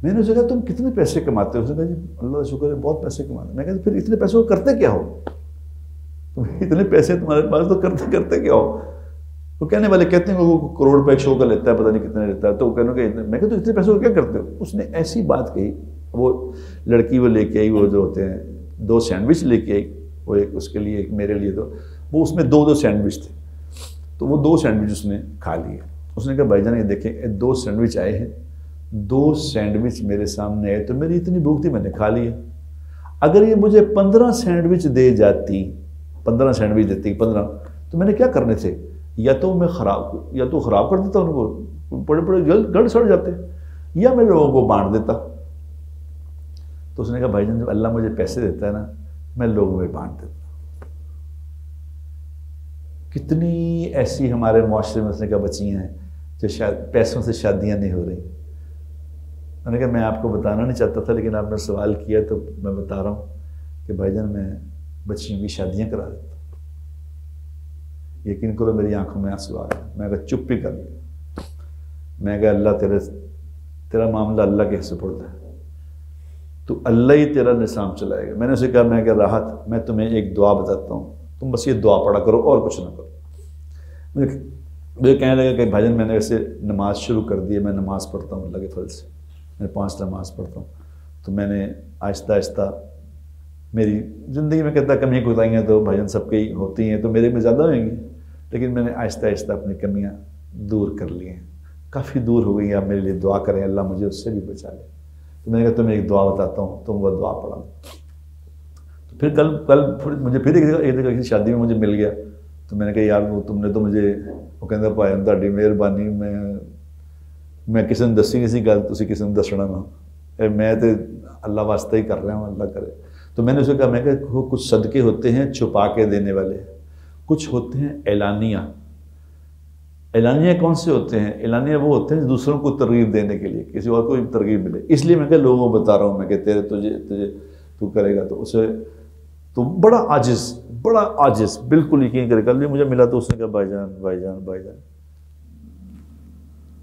میں نے اسے کہا تم کتنے پیسے کماتے ہو؟ اس نے کہا جی اللہ کا شکر ہے بہت پیسے کماتے. میں کہا پھر اتنے پیسوں کو کرتے کیا ہو؟ اتنے پیسے تمہارے پاس تو کرتے کیا ہو؟ وہ کہنے والے کہتے ہیں وہ کروڑ روپے ایک شو کا لیتا ہے, پتہ نہیں کتنے لیتا ہے, تو وہ کہنے کہ میں کہا تو اتنے پیسوں کو کیا کرتے ہو؟ اس نے ایسی بات کہی. وہ لڑکی وہ لے کے آئی, وہ جو ہوتے ہیں 2 سینڈوچ لے کے آئی, وہ ایک اس کے لیے ایک میرے لیے, تو وہ اس میں 2 سینڈوچ تھے, تو وہ 2 سینڈوچ اس نے کھا لیے. اس نے کہا بھائی جان یہ دیکھیں 2 سینڈوچ آئے ہیں, 2 سینڈوچ میرے سامنے آئے, تو میری اتنی بھوک تھی میں نے کھا لیا. اگر یہ مجھے 15 سینڈوچ دے جاتی, 15 سینڈوچ دیتی 15, تو میں نے کیا کرنے تھے؟ یا تو میں خراب کر دیتا ان کو, بڑے گڑ سڑ جاتے, یا میں لوگوں کو بانٹ دیتا. تو اس نے کہا بھائی جان جب اللہ مجھے پیسے دیتا ہے نا, میں لوگوں میں بانٹ دیتا. کتنی ایسی ہمارے معاشرے میں اس نے کہا بچیاں ہیں جو شاید پیسوں سے شادیاں نہیں ہو رہی, میں نے کہا میں آپ کو بتانا نہیں چاہتا تھا لیکن آپ نے سوال کیا تو میں بتا رہا ہوں کہ بھائی جان میں بچیوں کی شادیاں کرا دیتا ہوں. یقین کرو میری آنکھوں میں آنسو آ گئے. میں کہا چپ ہی کر لیا. میں کہا اللہ تیرا معاملہ اللہ کے سپرد ہے, تو اللہ ہی تیرا نظام چلائے گا. میں نے اسے کہا میں کہ راحت میں تمہیں ایک دعا بتاتا ہوں, تم بس یہ دعا پڑھا کرو اور کچھ نہ کرو. مجھے کہنے لگا کہ بھائی جان میں نے ایسے نماز شروع کر دی ہے, میں نماز پڑھتا ہوں اللہ کے فضل سے, میں 5 نماز پڑھتا ہوں. تو میں نے آہستہ آہستہ میری زندگی میں کہتا کمی کوتاہیاں تو بھائی جان سب کی ہوتی ہیں, تو میرے میں زیادہ ہوئیں گی, لیکن میں نے آہستہ آہستہ اپنی کمیاں دور کر لی ہیں, کافی دور ہو گئی ہیں. آپ میرے لیے دعا کریں اللہ مجھے اس سے بھی بچا لے. تو میں نے کہا تمہیں ایک دعا بتاتا ہوں, تم وہ دعا پڑھا. تو پھر کل مجھے پھر ایک جگہ کسی شادی میں مجھے مل گیا, تو میں نے کہا یار وہ تم نے تو مجھے وہ کہتا پایا تاری مہربانی, میں کسی نے دسی نہیں سی گل, تسی کسی نے دسنا نہ, میں تو اللہ واسطہ ہی کر رہا ہوں, اللہ کرے. تو میں نے اسے کہا میں کہ کچھ صدقے ہوتے ہیں چھپا کے دینے والے, کچھ ہوتے ہیں اعلانیہ. اعلانیہ کون سے ہوتے ہیں؟ اعلانیہ وہ ہوتے ہیں دوسروں کو ترغیب دینے کے لیے, کسی اور کو ترغیب ملے. اس لیے میں کہ لوگوں کو بتا رہا ہوں میں کہ تجھے تو کرے گا, تو اسے تو بڑا عاجز بالکل یقین کرے گا. مجھے ملا تو اس نے کہا بھائی جان.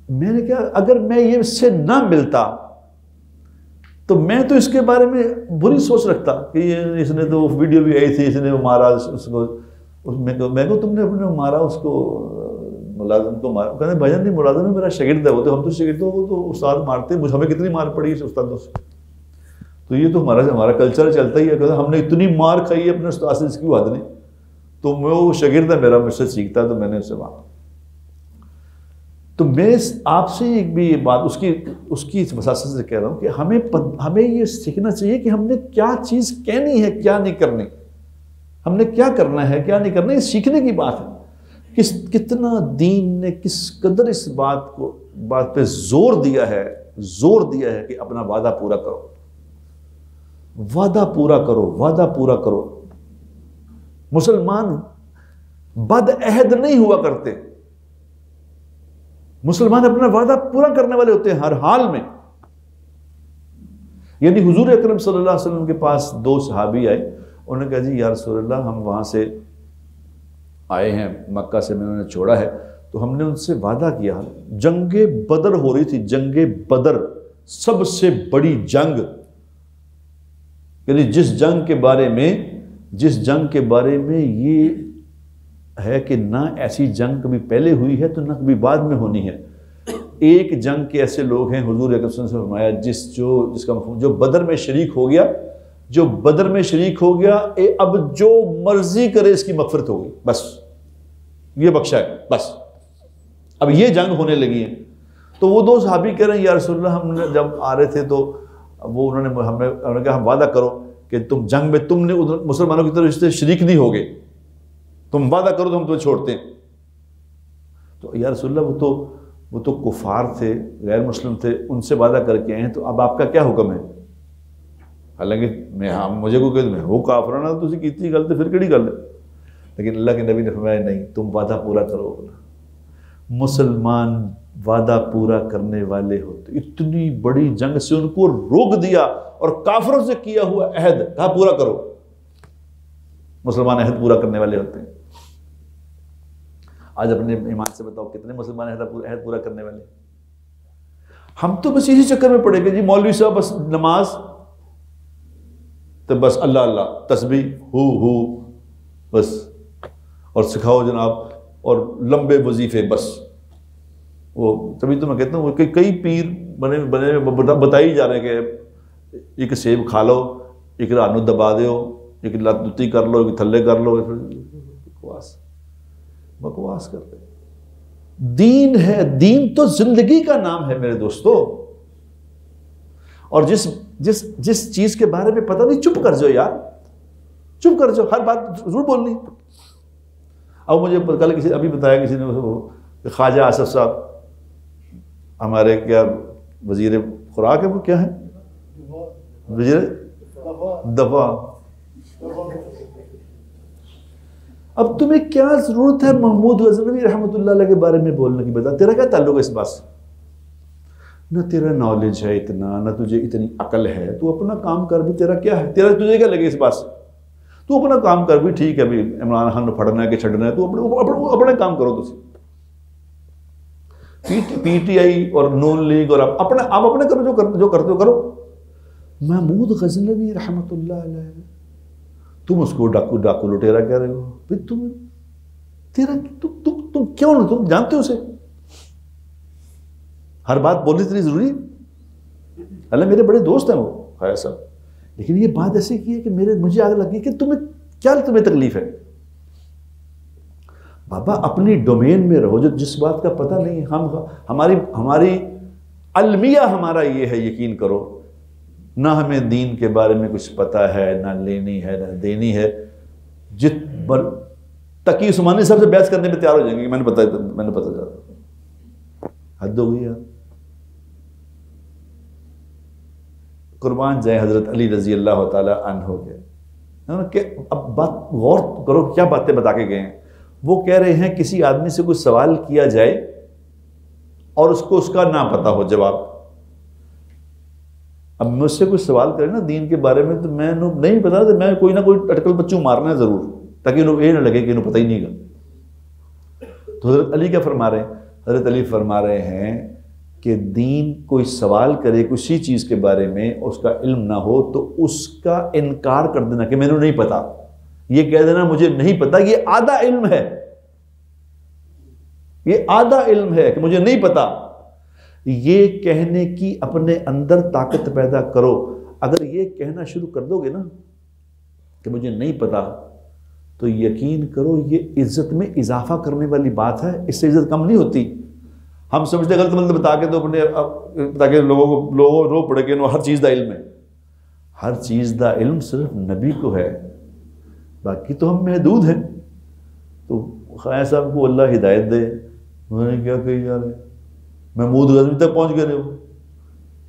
میں نے کہا اگر میں یہ اس سے نہ ملتا تو میں تو اس کے بارے میں بری سوچ رکھتا کہ یہ اس نے تو ویڈیو بھی آئی تھی, اس نے مارا اس کو. میں کو تم نے اپنے مارا اس کو, ملازم کو مارا. کہتے بھائی جان نہیں, ملازم میرا شاگرد ہے, وہ تو ہم تو شاگرد ہو, وہ تو استاد مارتے ہیں, ہمیں کتنی مار پڑی ہے استادوں سے. تو یہ تو ہمارا کلچر چلتا ہی ہے, کہتے ہم نے اتنی مار کھائی ہے اپنے استاد سے, اس کی حد نہیں. تو وہ شاگرد ہے میرا, مجھ سے سیکھتا ہے, تو میں نے اسے مارا. تو میں آپ سے ایک بھی یہ بات اس کی وساست سے کہہ رہا ہوں کہ ہمیں یہ سیکھنا چاہیے کہ ہم نے کیا چیز کہنی ہے, کیا نہیں کرنی, ہم نے کیا کرنا ہے, کیا نہیں کرنا. یہ سیکھنے کی بات ہے. کتنا دین نے کس قدر اس بات پہ زور دیا ہے کہ اپنا وعدہ پورا کرو, وعدہ پورا کرو. مسلمان بد عہد نہیں ہوا کرتے, مسلمان اپنا وعدہ پورا کرنے والے ہوتے ہیں ہر حال میں. یعنی حضور اکرم صلی اللہ علیہ وسلم کے پاس 2 صحابی آئے, انہوں نے کہا جی یا رسول اللہ ہم وہاں سے آئے ہیں, مکہ سے میں انہوں نے چھوڑا ہے, تو ہم نے ان سے وعدہ کیا. جنگ بدر ہو رہی تھی, جنگ بدر سب سے بڑی جنگ, یعنی جس جنگ کے بارے میں یہ ہے کہ نہ ایسی جنگ کبھی پہلے ہوئی ہے تو نہ کبھی بعد میں ہونی ہے. ایک جنگ کے ایسے لوگ ہیں, حضور اکرم صلی اللہ علیہ وسلم نے فرمایا جس کا مفہوم جو بدر میں شریک ہو گیا, اب جو مرضی کرے اس کی مغفرت ہوگی, بس یہ بخشا ہے, بس اب یہ جنگ ہونے لگی ہے. تو وہ 2 صحابی کہہ رہے ہیں یا رسول اللہ ہم نے جب آ رہے تھے تو وہ انہوں نے کہا ہم وعدہ کرو کہ تم جنگ میں تم نے مسلمانوں کی طرف سے شریک نہیں ہوگے, تم وعدہ کرو تو ہم تمہیں چھوڑتے ہیں. تو یا رسول اللہ وہ تو کفار تھے, غیر مسلم تھے, ان سے وعدہ کر کے آئے ہیں, تو اب آپ کا کیا حکم ہے؟ حالانکہ مجھے کو کہ میں وہ کافرانہ تو اسی کیتی گل, تو پھر کیڑی گل ہے. لیکن اللہ کے نبی نے فرمایا نہیں, تم وعدہ پورا کرو. مسلمان وعدہ پورا کرنے والے ہوتے. اتنی بڑی جنگ سے ان کو روک دیا اور کافروں سے کیا ہوا عہد کہا پورا کرو. مسلمان عہد پورا کرنے والے ہوتے ہیں. آج اپنے ایمان سے بتاؤ کتنے مسلمان عہد پورا کرنے والے. ہم تو بس اسی چکر میں پڑے گے جی, مولوی صاحب بس نماز تو بس اللہ اللہ, تسبیح ہو بس, اور سکھاؤ جناب, اور لمبے وظیفے بس. وہ تبھی تو میں کہتا ہوں کئی پیر بنے بتائی جا رہے ہیں کہ ایک سیب کھا لو, ایک رانو دبا دیو, ایک لتی کر لو, ایک تھلے کر لو. بکواس کرتے. دین ہے, دین تو زندگی کا نام ہے میرے دوستو. اور جس چیز کے بارے میں پتہ نہیں, چپ کر جاؤ یار, چپ کر جاؤ, ہر بات ضرور بولنی. اب مجھے کل ابھی بتایا کسی نے, خواجہ آصف صاحب ہمارے کیا وزیر خوراک ہے, وہ کیا ہے, وزیر دفاع. اب تمہیں کیا ضرورت ہے محمود غزنوی رحمۃ اللہ علیہ کے بارے میں بولنے کی؟ بتا, تیرا کیا تعلق ہے اس بات سے؟ نہ تیرا نالج ہے اتنا، نہ تجھے اتنی عقل ہے، تو اپنا کام کر بھی، تیرا کیا ہے، تیرا تجھے کیا لگے اس بات سے، تو اپنا کام کر بھی، ٹھیک ہے ابھی عمران خان پھڑنا ہے کہ چھڑنا ہے، تو اپنے کام کرو، تسی پی ٹی آئی اور نون لیگ اور آپ اپنے کرو، جو کرتے ہو کرو۔ محمود غزنوی رحمۃ اللہ علیہ، تم اس کو ڈاکو لٹیرا کہہ رہے ہو، پھر تم کیوں نہ، تم جانتے ہو اسے، ہر بات بولنی اتنی ضروری؟ اللہ میرے بڑے دوست ہیں وہ خیر صاحب، لیکن یہ بات ایسی کی ہے کہ مجھے آگ لگی کہ تمہیں تکلیف ہے؟ بابا اپنی ڈومین میں رہو، جس بات کا پتہ نہیں، ہماری المیہ ہمارا یہ ہے، یقین کرو، نہ ہمیں دین کے بارے میں کچھ پتہ ہے، نہ لینی ہے نہ دینی ہے۔ تقی عثمانی صاحب سے بحث کرنے پہ تیار ہو جائیں گے کہ میں نے پتہ جاتا، حد ہو گئی یار۔ قربان جائے حضرت علی رضی اللہ تعالی عنہ کے، اب بات غور کرو کیا باتیں بتا کے گئے ہیں۔ وہ کہہ رہے ہیں کسی آدمی سے کوئی سوال کیا جائے اور اس کو اس کا نہ پتہ ہو جواب، اب مجھ سے کوئی سوال کرے نا دین کے بارے میں، تو میں نہیں پتا، تو میں کوئی نہ کوئی اٹکل بچوں مارنا ہے ضرور، تاکہ انہوں یہ نہ لگے کہ انہوں پتہ ہی نہیں گا۔ تو حضرت علی کیا فرما رہے ہیں؟ حضرت علی فرما رہے ہیں کہ دین کوئی سوال کرے کسی چیز کے بارے میں، اس کا علم نہ ہو، تو اس کا انکار کر دینا کہ میں نے نہیں پتا، یہ کہہ دینا مجھے نہیں پتا، یہ آدھا علم ہے، یہ آدھا علم ہے کہ مجھے نہیں پتا۔ یہ کہنے کی اپنے اندر طاقت پیدا کرو۔ اگر یہ کہنا شروع کر دو گے نا کہ مجھے نہیں پتا، تو یقین کرو یہ عزت میں اضافہ کرنے والی بات ہے، اس سے عزت کم نہیں ہوتی۔ ہم سمجھتے غلط مطلب بتا کے تو اپنے، تاکہ لوگوں رو پڑے کہ ہر چیز دا علم ہے۔ ہر چیز دا علم صرف نبی کو ہے، باقی تو ہم محدود ہیں۔ تو خواجہ صاحب کو اللہ ہدایت دے، انہوں نے کیا کہی جا رہے، محمود غزنوی تک پہنچ گئے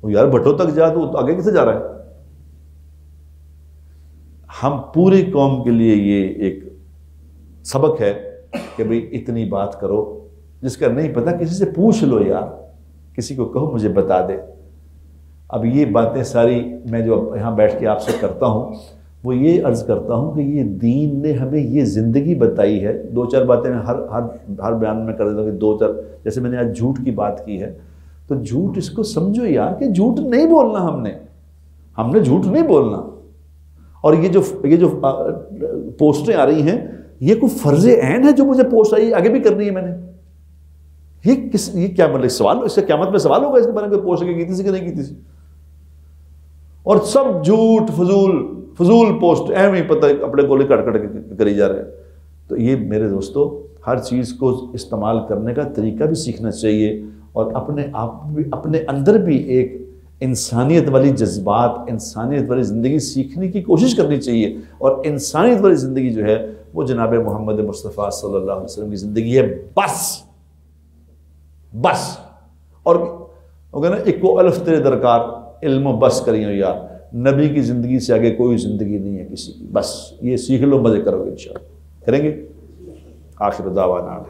وہ، یار بھٹو تک جا تو آگے کسے جا رہا ہے؟ ہم پوری قوم کے لیے یہ ایک سبق ہے کہ بھئی اتنی بات کرو، جس کا نہیں پتا کسی سے پوچھ لو یار، کسی کو کہو مجھے بتا دے۔ اب یہ باتیں ساری میں جو یہاں بیٹھ کے آپ سے کرتا ہوں، وہ یہ عرض کرتا ہوں کہ یہ دین نے ہمیں یہ زندگی بتائی ہے۔ دو چار باتیں میں ہر بیان میں کر دیتا ہوں کہ دو چار، جیسے میں نے آج جھوٹ کی بات کی ہے، تو جھوٹ اس کو سمجھو یار کہ جھوٹ نہیں بولنا، ہم نے جھوٹ نہیں بولنا۔ اور یہ جو پوسٹیں آ رہی ہیں، یہ کوئی فرض عین ہے جو مجھے پوسٹ آئی آگے بھی کرنی ہے میں نے؟ یہ کیا مطلب سوال، اس سے قیامت میں سوال ہوگا اس کے بارے میں پوسٹ کی تھی کہ نہیں کی تھی؟ اور سب جھوٹ فضول پوسٹ اہم ہی پتہ اپنے گولے کٹ کے کری جا رہے ہیں۔ تو یہ میرے دوستو، ہر چیز کو استعمال کرنے کا طریقہ بھی سیکھنا چاہیے، اور اپنے اندر بھی ایک انسانیت والی جذبات، انسانیت والی زندگی سیکھنے کی کوشش کرنی چاہیے۔ اور انسانیت والی زندگی جو ہے وہ جناب محمد مصطفیٰ صلی اللہ علیہ وسلم کی زندگی ہے، بس۔ اور وہ کہنا اکو الف تیرے درکار، علم و بس کریو یار، نبی کی زندگی سے آگے کوئی زندگی نہیں ہے کسی کی، بس یہ سیکھ لو، مزے کرو گے انشاءاللہ، کریں گے۔ آخر دعوانا